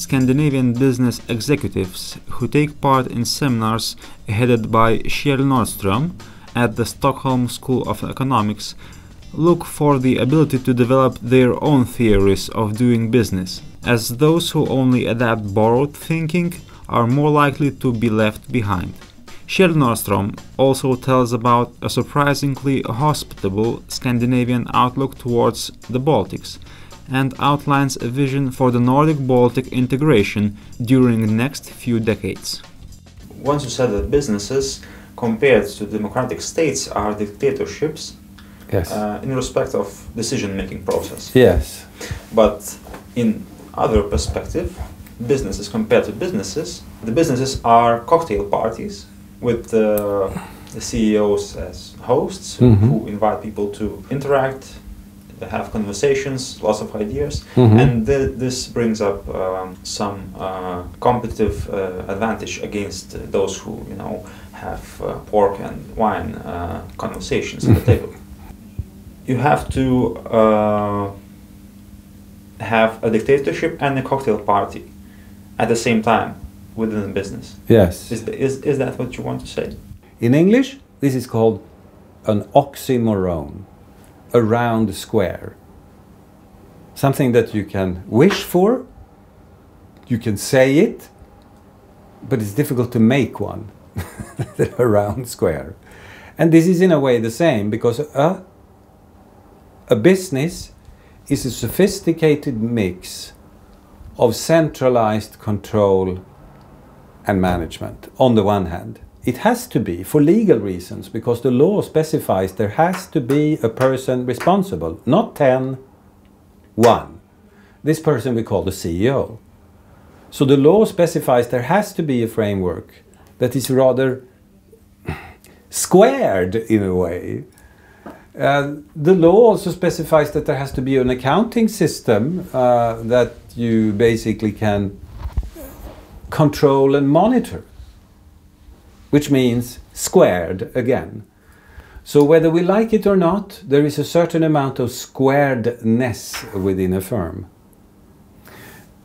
Scandinavian business executives who take part in seminars headed by Kjell Nordström at the Stockholm School of Economics look for the ability to develop their own theories of doing business, as those who only adapt borrowed thinking are more likely to be left behind. Kjell Nordström also tells about a surprisingly hospitable Scandinavian outlook towards the Baltics and outlines a vision for the Nordic-Baltic integration during the next few decades. Once you said that businesses compared to democratic states are dictatorships, yes, in respect of decision-making process. Yes. But in other perspective, businesses compared to businesses, the businesses are cocktail parties with the CEOs as hosts who invite people to interact, have conversations, lots of ideas, and this brings up some competitive advantage against those who, you know, have pork and wine conversations at the table. You have to have a dictatorship and a cocktail party at the same time within the business. Yes. Is that what you want to say? In English, this is called an oxymoron, a round square. Something that you can wish for, you can say it, but it's difficult to make one, a round square. And this is in a way the same, because a business is a sophisticated mix of centralized control and management on the one hand. It has to be for legal reasons, because the law specifies there has to be a person responsible, not 10, 1. This person we call the CEO. So the law specifies there has to be a framework that is rather squared in a way. The law also specifies that there has to be an accounting system that you basically can control and monitor, which means squared again. So whether we like it or not, there is a certain amount of squaredness within a firm.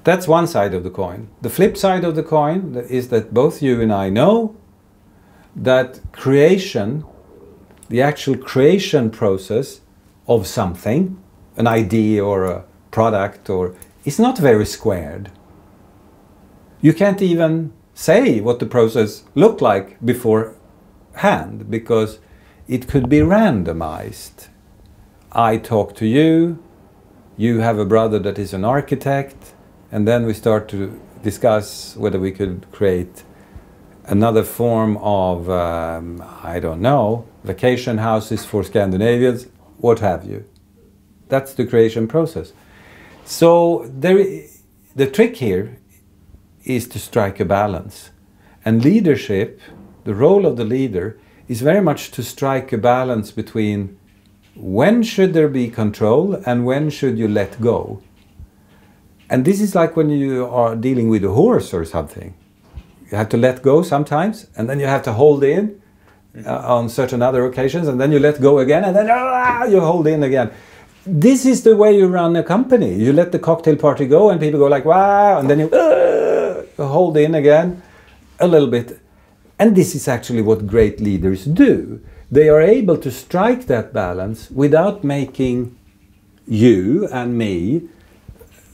That's one side of the coin. The flip side of the coin is that both you and I know that creation, the actual creation process of something, an idea or a product, is not very squared. You can't even say what the process looked like beforehand, because it could be randomized. I talk to you, you have a brother that is an architect, and then we start to discuss whether we could create another form of, I don't know, vacation houses for Scandinavians, what have you. That's the creation process. So the trick here is to strike a balance. And leadership, the role of the leader, is very much to strike a balance between when should there be control and when should you let go. And this is like when you are dealing with a horse or something. You have to let go sometimes, and then you have to hold in on certain other occasions, and then you let go again, and then you hold in again. This is the way you run a company. You let the cocktail party go, and people go like, wow, and then you hold in again a little bit. And this is actually what great leaders do. They are able to strike that balance without making you and me,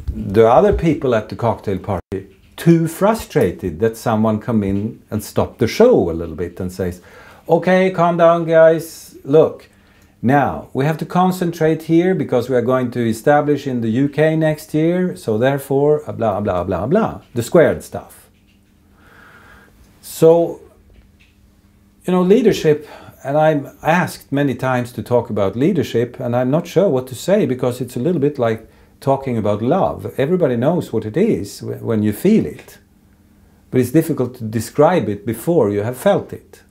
the other people at the cocktail party, too frustrated that someone come in and stop the show a little bit and says, okay, calm down guys, look, now we have to concentrate here because we are going to establish in the UK next year, so therefore blah blah blah blah, the squared stuff. So, you know, leadership, and I'm asked many times to talk about leadership, and I'm not sure what to say, because it's a little bit like talking about love. Everybody knows what it is when you feel it, but it's difficult to describe it before you have felt it.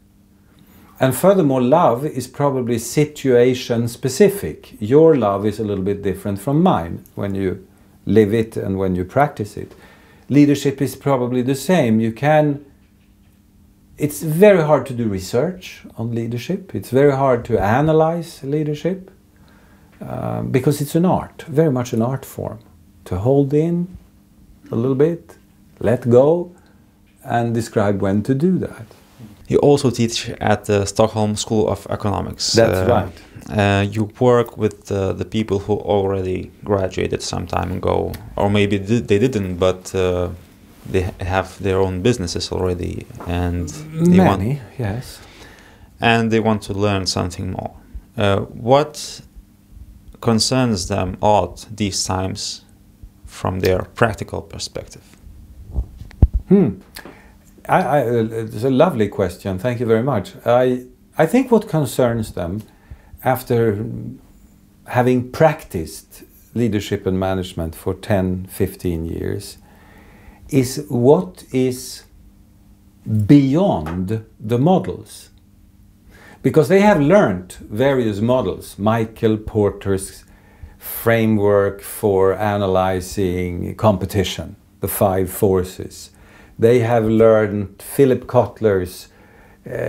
And furthermore, love is probably situation specific. Your love is a little bit different from mine when you live it and when you practice it. Leadership is probably the same. It's very hard to do research on leadership. It's very hard to analyze leadership. Because it's an art, very much an art form. To hold in a little bit let go and describe when to do that. You also teach at the Stockholm School of Economics. That's right. You work with the people who already graduated some time ago, or maybe they didn't, but they have their own businesses already, and yes, and they want to learn something more. What concerns them at these times from their practical perspective? It's a lovely question. Thank you very much. I think what concerns them, after having practiced leadership and management for 10, 15 years, is what is beyond the models. Because they have learned various models, Michael Porter's framework for analyzing competition, the 5 forces. They have learned Philip Kotler's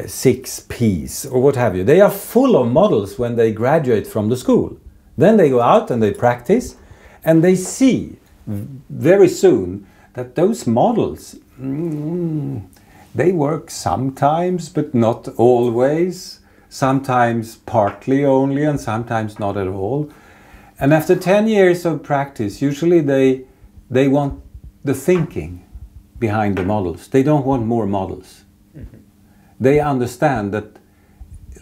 6 Ps, or what have you. They are full of models when they graduate from the school. Then they go out and they practice, and they see very soon that those models, they work sometimes, but not always. Sometimes partly only, and sometimes not at all. And after 10 years of practice, usually they want the thinking behind the models. They don't want more models. Mm-hmm. They understand that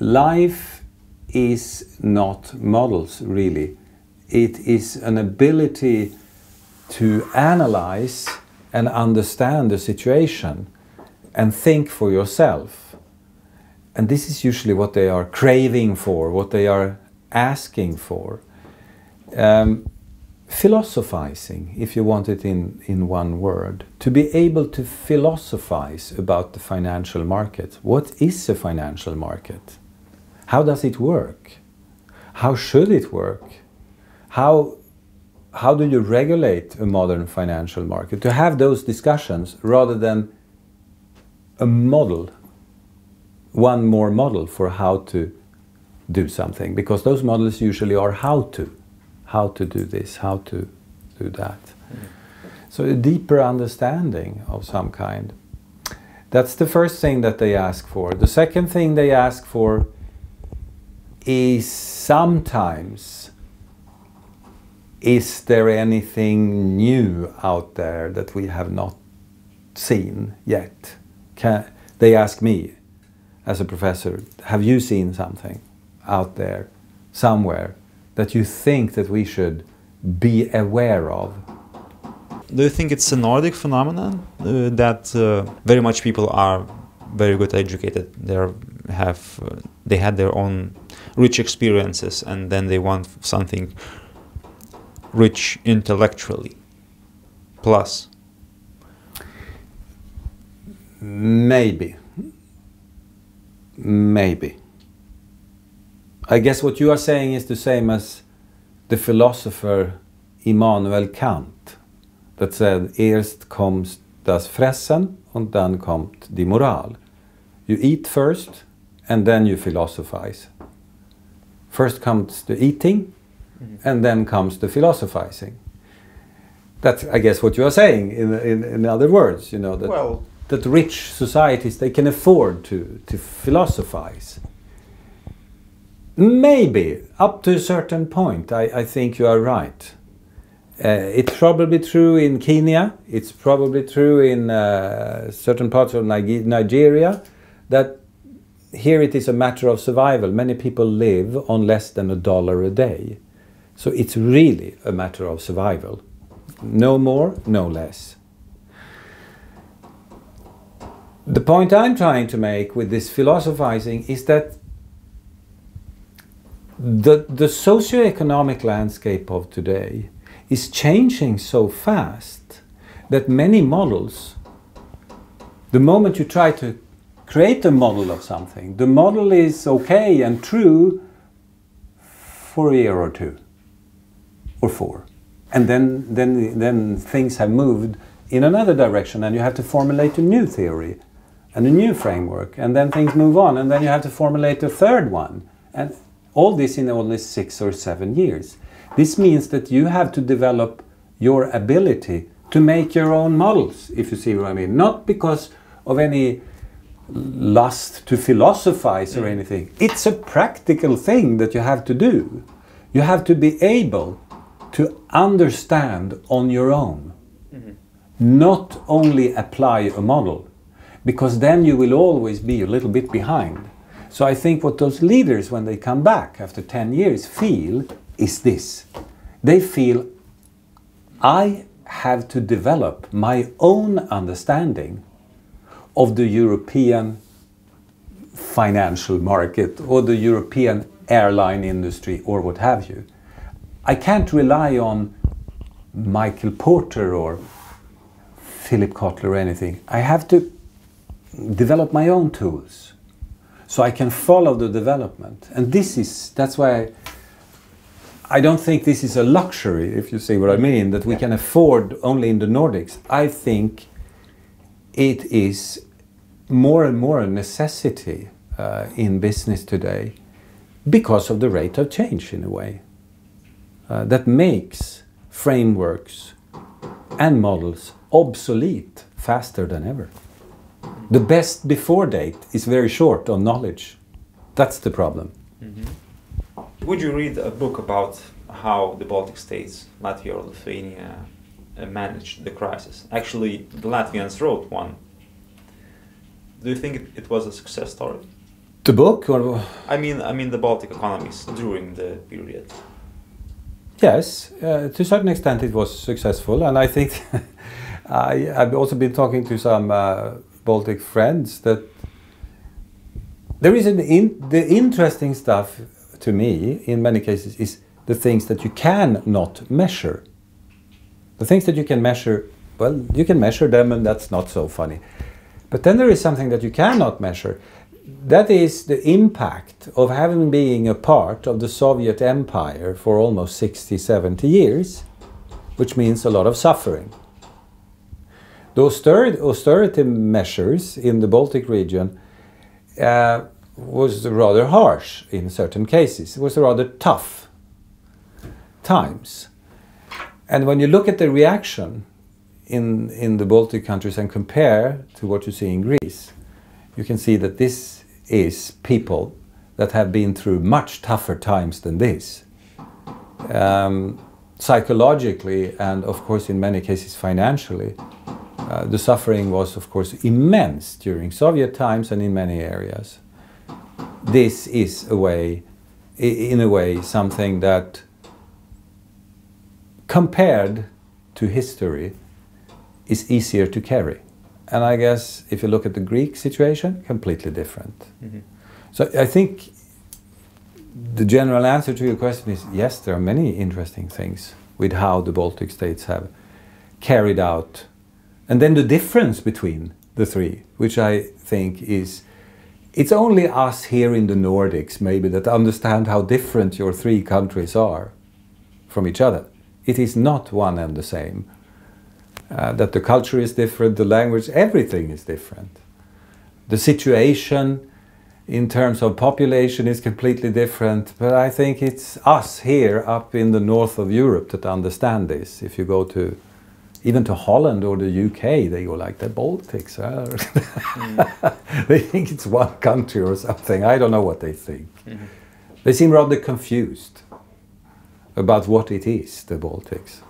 life is not models, really. It is an ability to analyze and understand the situation and think for yourself. And this is usually what they are craving for, what they are asking for. Philosophizing, if you want it in one word. To be able to philosophize about the financial market. What is a financial market? How does it work? How should it work? How do you regulate a modern financial market? To have those discussions rather than a model, one more model for how to do something, because those models usually are how to do this, how to do that. So a deeper understanding of some kind. That's the first thing that they ask for. The second thing they ask for is sometimes, is there anything new out there that we have not seen yet? They ask me, as a professor, have you seen something out there, somewhere, that you think that we should be aware of? Do you think it's a Nordic phenomenon that very much people are very good educated? They had their own rich experiences, and then they want something rich intellectually plus? Maybe. I guess what you are saying is the same as the philosopher Immanuel Kant, that said, erst kommt das Fressen und dann kommt die Moral. You eat first and then you philosophize. First comes the eating and then comes the philosophizing. That's, I guess, what you are saying in other words, you know, that rich societies, they can afford to philosophize. Maybe, up to a certain point, I think you are right. It's probably true in Kenya, it's probably true in certain parts of Nigeria, that here it is a matter of survival. Many people live on less than $1 a day. So it's really a matter of survival. No more, no less. The point I'm trying to make with this philosophizing is that the socio-economic landscape of today is changing so fast that many models, the moment you try to create a model of something, the model is okay and true for a year or two or 4. And then things have moved in another direction, and you have to formulate a new theory and a new framework, and then things move on, and then you have to formulate a third one. And all this in only 6 or 7 years. This means that you have to develop your ability to make your own models, if you see what I mean. Not because of any lust to philosophize or anything. It's a practical thing that you have to do. You have to be able to understand on your own, not only apply a model, because then you will always be a little bit behind. So I think what those leaders, when they come back after 10 years, feel is this. They feel, I have to develop my own understanding of the European financial market or the European airline industry or what have you. I can't rely on Michael Porter or Philip Kotler or anything. I have to develop my own tools so I can follow the development. And that's why I don't think this is a luxury, if you see what I mean, that we can afford only in the Nordics. I think it is more and more a necessity in business today because of the rate of change, in a way, that makes frameworks and models obsolete faster than ever. The best before date is very short on knowledge. That's the problem. Would you read a book about how the Baltic states, Latvia or Lithuania, managed the crisis? Actually, the Latvians wrote one. Do you think it was a success story? The book? Or? I mean the Baltic economies during the period. Yes, to a certain extent it was successful, and I think I've also been talking to some Baltic friends that there is the interesting stuff to me in many cases is the things that you cannot measure. The things that you can measure, well, you can measure them and that's not so funny. But then there is something that you cannot measure. That is the impact of having been a part of the Soviet Empire for almost 60, 70 years, which means a lot of suffering. The austerity measures in the Baltic region was rather harsh in certain cases. It was rather tough times. And when you look at the reaction in the Baltic countries and compare to what you see in Greece, you can see that this is people that have been through much tougher times than this. Psychologically and of course in many cases financially, the suffering was of course immense during Soviet times and in many areas. This is in a way something that compared to history is easier to carry. And I guess if you look at the Greek situation, completely different. So I think the general answer to your question is yes, there are many interesting things with how the Baltic states have carried out. And then the difference between the three, which I think is, it's only us here in the Nordics maybe that understand how different your three countries are from each other. It is not one and the same. That the culture is different, the language, everything is different. The situation in terms of population is completely different, but I think it's us here up in the north of Europe that understand this. If you go to, even to Holland or the UK, they go like, the Baltics, they think it's one country or something. I don't know what they think. They seem rather confused about what it is, the Baltics.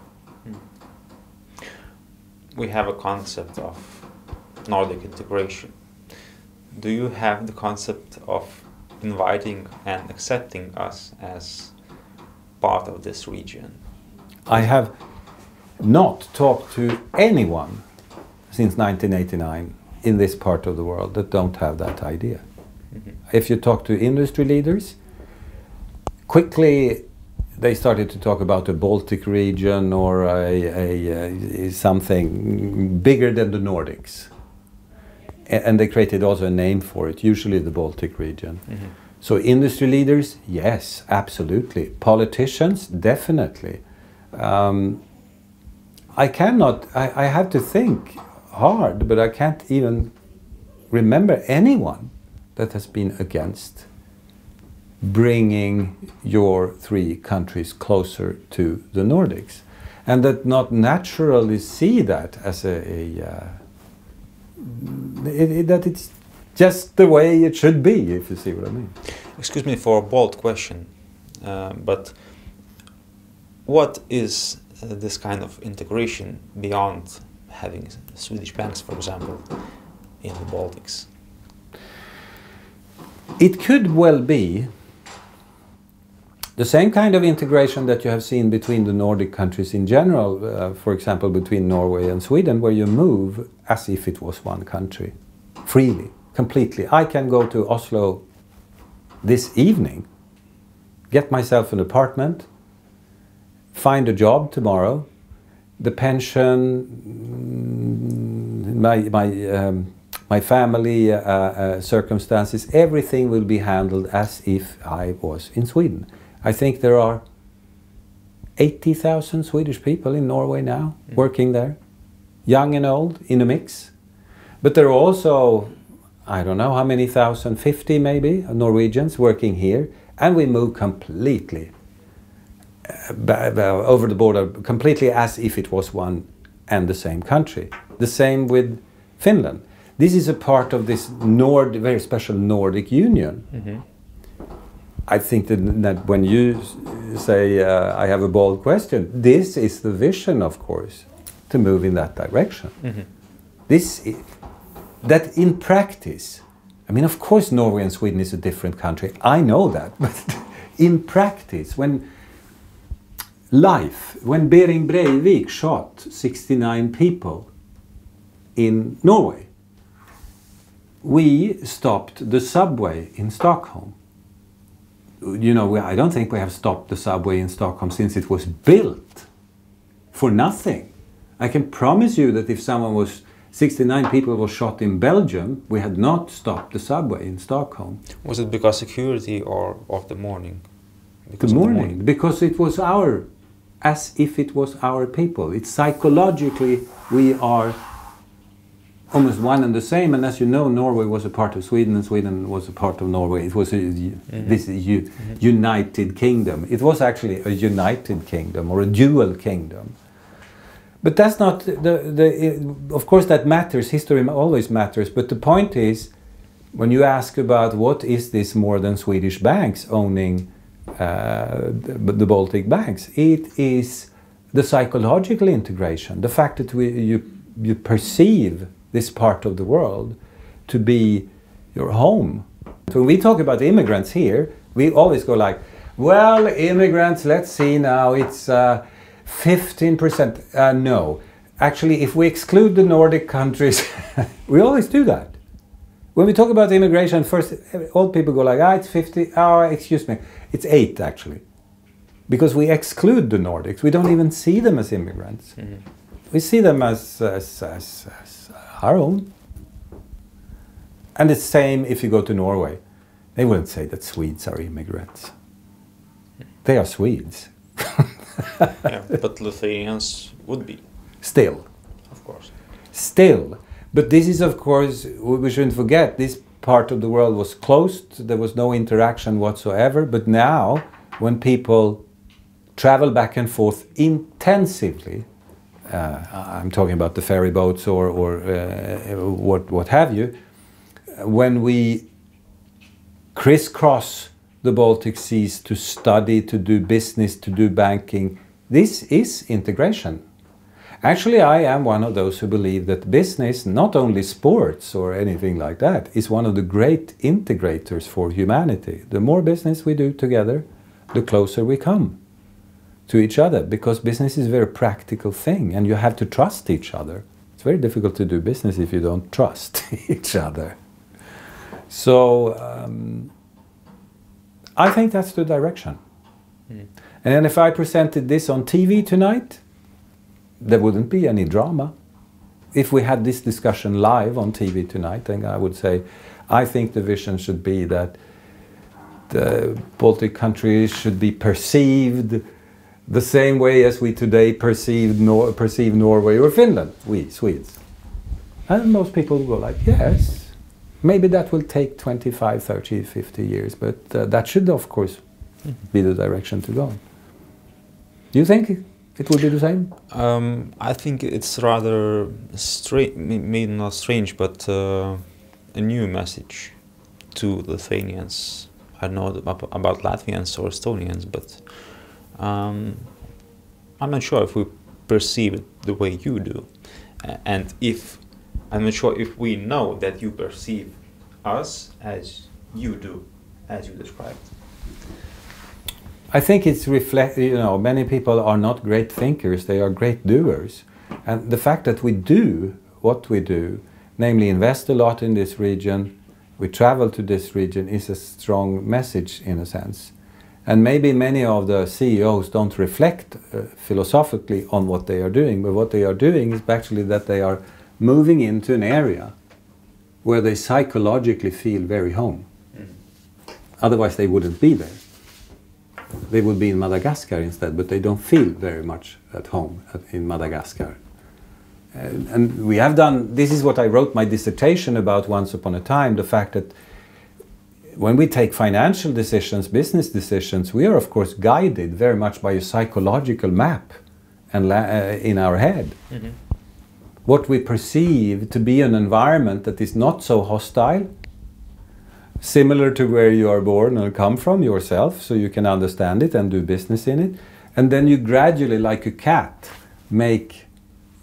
We have a concept of Nordic integration. Do you have the concept of inviting and accepting us as part of this region? I have not talked to anyone since 1989 in this part of the world that don't have that idea. If you talk to industry leaders, quickly they started to talk about a Baltic region or something bigger than the Nordics. And they created also a name for it, usually the Baltic region. So industry leaders, yes, absolutely. Politicians, definitely. I have to think hard, but I can't even remember anyone that has been against bringing your three countries closer to the Nordics. and that not naturally see that as that it's just the way it should be, if you see what I mean. Excuse me for a bold question, but what is this kind of integration beyond having Swedish banks, for example, in the Baltics? It could well be the same kind of integration that you have seen between the Nordic countries in general, for example, between Norway and Sweden, where you move as if it was one country, freely, completely. I can go to Oslo this evening, get myself an apartment, find a job tomorrow, the pension, my family circumstances, everything will be handled as if I was in Sweden. I think there are 80,000 Swedish people in Norway now working there, young and old, in a mix. But there are also, I don't know how many thousand, 50 maybe, Norwegians working here, and we move completely over the border, completely as if it was one and the same country. The same with Finland. This is a part of this very special Nordic Union. Mm-hmm. I think that when you say, I have a bold question, this is the vision, of course, to move in that direction. Mm-hmm. That in practice, I mean, of course Norway and Sweden is a different country, I know that, but in practice, when Behring Breivik shot 69 people in Norway, we stopped the subway in Stockholm. You know, I don't think we have stopped the subway in Stockholm since it was built for nothing. I can promise you that if 69 people were shot in Belgium, we had not stopped the subway in Stockholm. Was it because security or of the morning? The morning, because it was as if it was our people. It's psychologically, we are almost one and the same, and as you know, Norway was a part of Sweden and Sweden was a part of Norway. It was this united kingdom. It was actually a united kingdom or a dual kingdom. But that's not, of course that matters, history always matters, but the point is, when you ask about what is this more than Swedish banks owning the Baltic banks, it is the psychological integration, the fact that you perceive this part of the world to be your home. So when we talk about immigrants here, we always go like, well, immigrants, let's see now, it's 15%. No, actually, if we exclude the Nordic countries, we always do that. When we talk about immigration, first, all people go like, it's 50, excuse me, it's 8 actually. Because we exclude the Nordics, we don't even see them as immigrants. Mm-hmm. We see them as our own. And the same if you go to Norway. They wouldn't say that Swedes are immigrants. They are Swedes. Yeah, but Lithuanians would be. Still. Of course. Still. But this is, of course, we shouldn't forget, this part of the world was closed, there was no interaction whatsoever, but now, when people travel back and forth intensively, I'm talking about the ferry boats or what have you, when we crisscross the Baltic seas to study, to do business, to do banking, this is integration. Actually, I am one of those who believe that business, not only sports or anything like that, is one of the great integrators for humanity. The more business we do together, the closer we come to each other, because business is a very practical thing and you have to trust each other. It's very difficult to do business if you don't trust each other. So I think that's the direction. Mm. And then if I presented this on TV tonight, there wouldn't be any drama. If we had this discussion live on TV tonight, then I would say, I think the vision should be that the Baltic countries should be perceived the same way as we today perceive Norway or Finland, we Swedes. And most people will go like, yes, maybe that will take 25, 30, 50 years, but that should of course be the direction to go. Do you think It would be the same? I think it's rather strange, maybe not strange, but a new message to Lithuanians. I don't know about Latvians or Estonians, but I'm not sure if we perceive it the way you do. And I'm not sure if we know that you perceive us as you do, as you described. I think it's many people are not great thinkers, they are great doers. And the fact that we do what we do, namely invest a lot in this region, we travel to this region, is a strong message in a sense. And maybe many of the CEOs don't reflect philosophically on what they are doing, but what they are doing is actually that they are moving into an area where they psychologically feel very home. Otherwise they wouldn't be there. They would be in Madagascar instead, but they don't feel very much at home in Madagascar. And we have done, this is what I wrote my dissertation about once upon a time, the fact that when we take financial decisions, business decisions, we are of course guided very much by a psychological map and in our head. Mm-hmm. What we perceive to be an environment that is not so hostile, similar to where you are born and come from yourself, so you can understand it and do business in it. And then you gradually, like a cat, make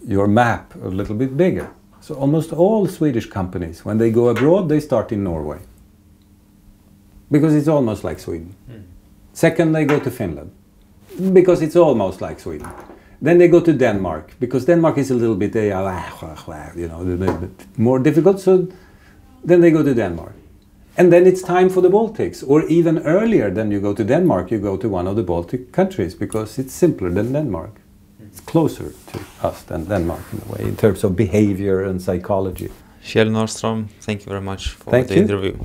your map a little bit bigger. So almost all Swedish companies, when they go abroad, they start in Norway. Because it's almost like Sweden. Mm. Second, they go to Finland. Because it's almost like Sweden. Then they go to Denmark. Because Denmark is a little bit, more difficult. So then they go to Denmark. And then it's time for the Baltics, or even earlier than you go to Denmark, you go to one of the Baltic countries because it's simpler than Denmark. It's closer to us than Denmark in a way, in terms of behavior and psychology. Kjell Nordström, thank you very much for the interview.